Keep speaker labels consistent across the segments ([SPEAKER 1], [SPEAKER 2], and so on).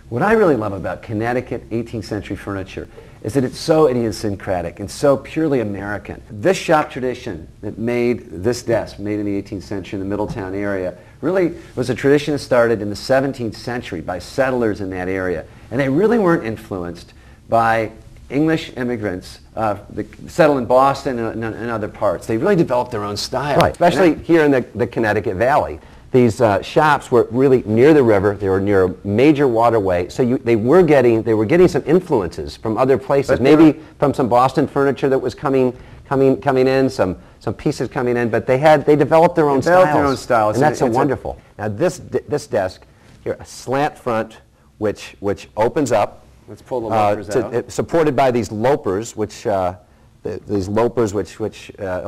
[SPEAKER 1] What I really love about Connecticut 18th century furniture is that it's so idiosyncratic and so purely American. This shop tradition that made this desk, made in the 18th century in the Middletown area, really was a tradition that started in the 17th century by settlers in that area. And they really weren't influenced by English immigrants that settled in Boston and other parts. They really developed their own style.
[SPEAKER 2] Right, especially here in the Connecticut Valley. These shops were really near the river. They were near a major waterway, so they were getting some influences from other places. Maybe from some Boston furniture that was coming in, some pieces coming in. But they developed their own styles. And that's so wonderful. Now this desk here, a slant front, which opens up.
[SPEAKER 1] Let's pull the lopers out.
[SPEAKER 2] Supported by these lopers, which a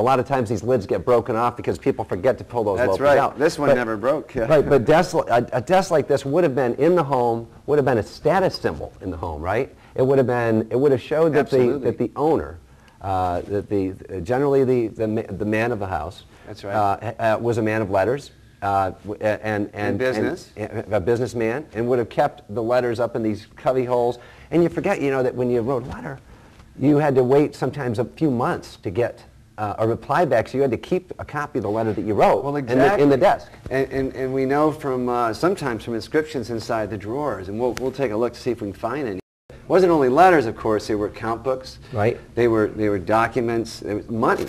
[SPEAKER 2] lot of times these lids get broken off because people forget to pull those lopers out.
[SPEAKER 1] This one never broke. Yeah.
[SPEAKER 2] Right, but a desk like this would have been in the home, would have been a status symbol in the home, right? It would have showed that the owner, generally the man of the house,
[SPEAKER 1] that's right,
[SPEAKER 2] was a man of letters.
[SPEAKER 1] And business.
[SPEAKER 2] A businessman, and would have kept the letters up in these cubby holes. And you forget, that when you wrote a letter, you had to wait sometimes a few months to get a reply back, so you had to keep a copy of the letter that you wrote in the desk.
[SPEAKER 1] And we know from sometimes from inscriptions inside the drawers, and we'll take a look to see if we can find any. It wasn't only letters, of course. They were account books.
[SPEAKER 2] Right.
[SPEAKER 1] They were documents. It was money.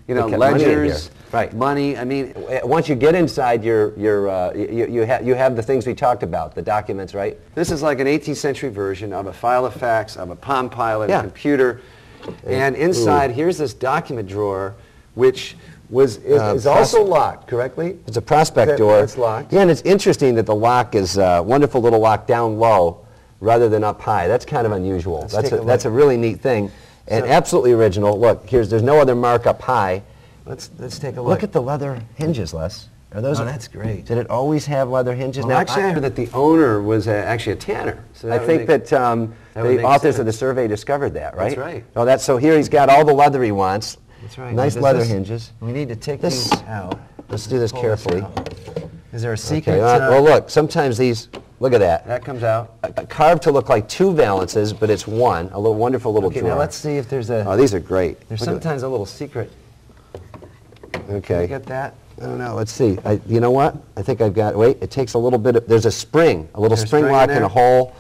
[SPEAKER 2] Ledgers,
[SPEAKER 1] Ledgers,
[SPEAKER 2] right?
[SPEAKER 1] Money. I mean,
[SPEAKER 2] once you get inside, you have the things we talked about, the documents, right?
[SPEAKER 1] This is like an 18th century version of a file of fax, of a Palm Pilot, a computer, and inside here's this document drawer, which is also locked, correctly?
[SPEAKER 2] It's a prospect door.
[SPEAKER 1] It's locked.
[SPEAKER 2] Yeah, and it's interesting that the lock is a wonderful little lock down low rather than up high. That's kind of unusual. That's a really neat thing. And absolutely original. Look, there's no other mark up high.
[SPEAKER 1] Let's take a look.
[SPEAKER 2] Look at the leather hinges, Les.
[SPEAKER 1] Are those? Oh, that's great.
[SPEAKER 2] Did it always have leather hinges?
[SPEAKER 1] Well,
[SPEAKER 2] now,
[SPEAKER 1] actually, I heard that the owner was actually a tanner. So
[SPEAKER 2] I think that the authors of the survey discovered that, right?
[SPEAKER 1] That's right.
[SPEAKER 2] Oh, so here he's got all the leather he wants.
[SPEAKER 1] That's right.
[SPEAKER 2] Nice leather hinges.
[SPEAKER 1] We need to take these out.
[SPEAKER 2] Let's do this carefully.
[SPEAKER 1] Is there a secret?
[SPEAKER 2] Okay, well, look, sometimes these. Look at that.
[SPEAKER 1] That comes out.
[SPEAKER 2] Carved to look like two valances, but it's one. A little wonderful little drawer.
[SPEAKER 1] Now let's see if there's a...
[SPEAKER 2] Oh, these are great.
[SPEAKER 1] There's sometimes a little secret.
[SPEAKER 2] Okay.
[SPEAKER 1] Can you get that?
[SPEAKER 2] I don't know. Let's see. You know what? I think I've got... Wait, it takes a little bit of... There's a spring. A little spring lock in a hole.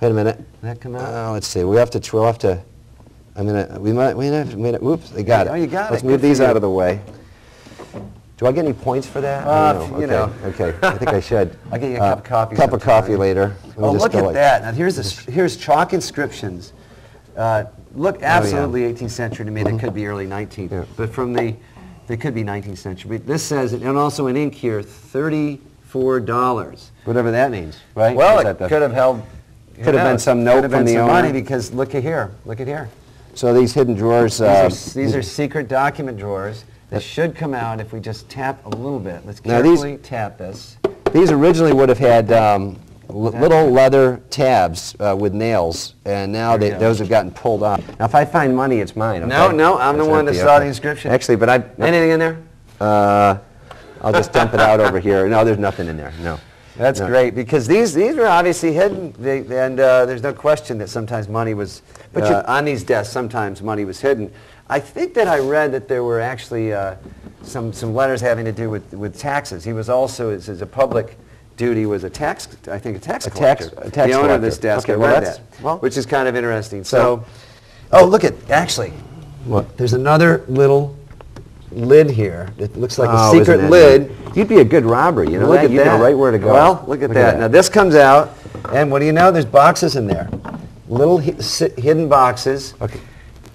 [SPEAKER 2] Wait a minute.
[SPEAKER 1] That come out?
[SPEAKER 2] Let's see. We'll have to... We might... Oops, they got it.
[SPEAKER 1] Oh, you got it.
[SPEAKER 2] Let's move these out of the way. Do I get any points for that? Okay, I think I should.
[SPEAKER 1] I'll get you a cup of coffee.
[SPEAKER 2] Cup of coffee later.
[SPEAKER 1] Look at that. Now here's chalk inscriptions. Look absolutely 18th century to me. That could be early 19th.
[SPEAKER 2] Yeah.
[SPEAKER 1] But they could be 19th century. But this says, and also in ink here, $34.
[SPEAKER 2] Whatever that means, right?
[SPEAKER 1] Well, it could have held.
[SPEAKER 2] Could have been some note from the owner.
[SPEAKER 1] Money because look at here. Look at here.
[SPEAKER 2] So these hidden drawers.
[SPEAKER 1] These are secret document drawers. They should come out if we just tap a little bit. Let's carefully tap this.
[SPEAKER 2] These originally would have had little leather tabs with nails, and now those have gotten pulled off. Now, if I find money, it's mine. Okay?
[SPEAKER 1] No, I'm the one that saw the inscription.
[SPEAKER 2] Actually, but
[SPEAKER 1] anything in there?
[SPEAKER 2] I'll just dump it out over here. No, there's nothing in there. No.
[SPEAKER 1] That's great because these were obviously hidden, and there's no question that sometimes money was on these desks. Sometimes money was hidden. I think that I read that there were actually some letters having to do with taxes. He was also, as a public duty, was a tax collector. The owner of this desk.
[SPEAKER 2] Okay,
[SPEAKER 1] I read that, which is kind of interesting. So, look at
[SPEAKER 2] what?
[SPEAKER 1] There's another little lid here. It looks like a secret lid.
[SPEAKER 2] You'd be a good robber, you know.
[SPEAKER 1] Look at
[SPEAKER 2] you know right where to go.
[SPEAKER 1] Well, look at that. Now this comes out, and what do you know? There's boxes in there, little hidden boxes.
[SPEAKER 2] Okay.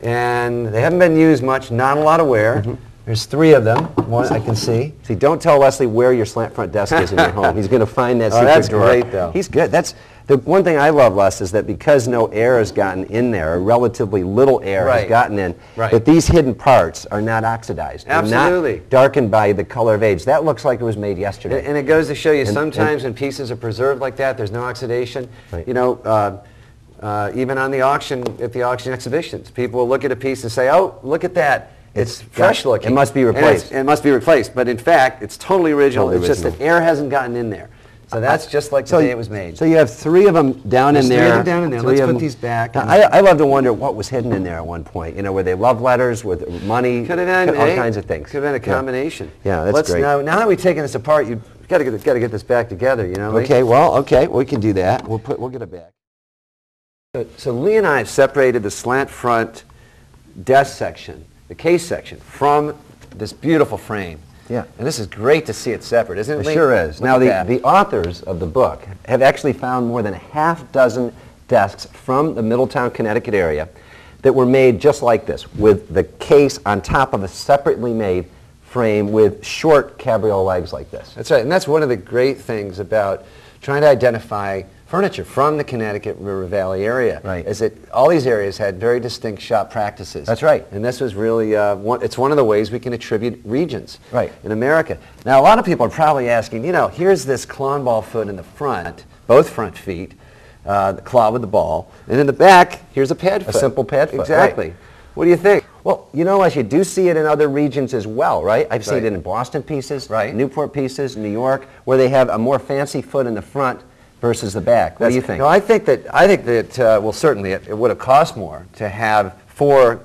[SPEAKER 1] And they haven't been used much. Not a lot of wear. There's 3 of them. One I can see.
[SPEAKER 2] See, don't tell Leslie where your slant front desk is in your home. He's going to find that secret drawer.
[SPEAKER 1] That's great, though.
[SPEAKER 2] He's good. That's the one thing I love, Les, is that because no air has gotten in there, or relatively little air has gotten in, that these hidden parts are not oxidized.
[SPEAKER 1] Absolutely.
[SPEAKER 2] They're not darkened by the color of age. That looks like it was made yesterday.
[SPEAKER 1] And it goes to show you sometimes when pieces are preserved like that, there's no oxidation. Right. You know, even on the auction, at the auction exhibitions, people will look at a piece and say, "Oh, look at that! It's fresh looking.
[SPEAKER 2] It must be replaced."
[SPEAKER 1] It must be replaced, but in fact, it's totally original. It's just that air hasn't gotten in there. So that's just like the day it was made.
[SPEAKER 2] So you have 3 of them down in there.
[SPEAKER 1] 3 of them down in there. Let's put these back.
[SPEAKER 2] Now, I love to wonder what was hidden in there at one point. You know, were they love letters, with money,
[SPEAKER 1] could have been
[SPEAKER 2] all kinds of things.
[SPEAKER 1] Could have been a combination.
[SPEAKER 2] Yeah, that's great.
[SPEAKER 1] Now that we've taken this apart, you've got to get this back together. You know.
[SPEAKER 2] Okay. Well, we can do that. We'll get it back.
[SPEAKER 1] So Leigh and I have separated the slant front desk section, the case section, from this beautiful frame.
[SPEAKER 2] Yeah.
[SPEAKER 1] And this is great to see it separate, isn't it, Leigh?
[SPEAKER 2] It sure is. Now, the authors of the book have actually found more than half-dozen desks from the Middletown, Connecticut area that were made just like this, with the case on top of a separately made frame with short cabriole legs like this.
[SPEAKER 1] That's right. And that's one of the great things about trying to identify furniture from the Connecticut River Valley area.
[SPEAKER 2] Right.
[SPEAKER 1] Is that all these areas had very distinct shop practices.
[SPEAKER 2] That's right.
[SPEAKER 1] And this was really, it's one of the ways we can attribute regions
[SPEAKER 2] right.
[SPEAKER 1] in America. Now, a lot of people are probably asking, you know, here's this clown ball foot in the front, both front feet, the claw with the ball, and in the back, here's a pad foot.
[SPEAKER 2] A simple pad foot.
[SPEAKER 1] Exactly.
[SPEAKER 2] Right.
[SPEAKER 1] What do you think?
[SPEAKER 2] Well, you know, as you do see it in other regions as well, right? I've seen
[SPEAKER 1] Right.
[SPEAKER 2] it in Boston pieces,
[SPEAKER 1] Right.
[SPEAKER 2] Newport pieces, New York, where they have a more fancy foot in the front versus the back. What do you think?
[SPEAKER 1] No, I think that well, certainly it would have cost more to have 4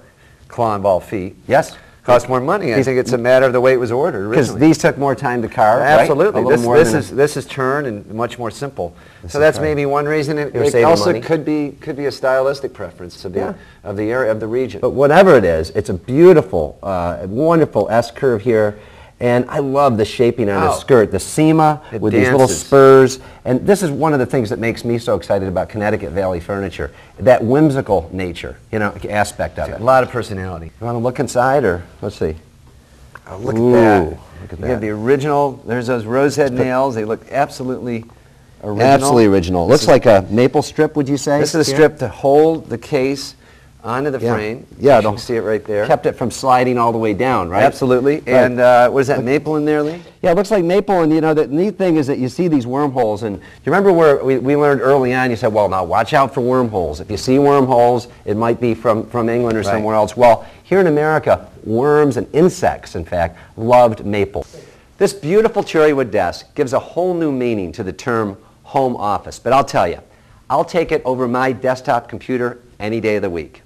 [SPEAKER 1] claw and ball feet.
[SPEAKER 2] Yes.
[SPEAKER 1] Cost more money. I think it's a matter of the way it was ordered
[SPEAKER 2] Because
[SPEAKER 1] originally.
[SPEAKER 2] these took more time to carve,
[SPEAKER 1] Absolutely.
[SPEAKER 2] Right? A little more
[SPEAKER 1] This is turned and much more simple. So
[SPEAKER 2] is
[SPEAKER 1] that's
[SPEAKER 2] right.
[SPEAKER 1] maybe one reason. It
[SPEAKER 2] saving
[SPEAKER 1] also
[SPEAKER 2] money.
[SPEAKER 1] could be a stylistic preference of the area of the region.
[SPEAKER 2] But whatever it is, it's a beautiful, wonderful S-curve here. And I love the shaping on the skirt, the seama with these little spurs. And this is one of the things that makes me so excited about Connecticut Valley furniture, that whimsical nature, you know, aspect of it.
[SPEAKER 1] A lot of personality.
[SPEAKER 2] You want to look inside, or let's see?
[SPEAKER 1] Oh, look at that.
[SPEAKER 2] Look at
[SPEAKER 1] You have
[SPEAKER 2] that.
[SPEAKER 1] the original, there's those rosehead nails. They look absolutely original.
[SPEAKER 2] Absolutely original. Looks like a maple strip, would you say?
[SPEAKER 1] This is a strip to hold the case onto the frame.
[SPEAKER 2] Yeah,
[SPEAKER 1] you can see it right there.
[SPEAKER 2] Kept it from sliding all the way down, right?
[SPEAKER 1] Absolutely.
[SPEAKER 2] Right.
[SPEAKER 1] And what is that, maple in there, Leigh?
[SPEAKER 2] Yeah, it looks like maple, and you know, the neat thing is that you see these wormholes, and do you remember where we learned early on, you said, well, now watch out for wormholes. If you see wormholes, it might be from England or somewhere else. Well, here in America, worms and insects, in fact, loved maple. This beautiful cherrywood desk gives a whole new meaning to the term home office, but I'll tell you, I'll take it over my desktop computer any day of the week.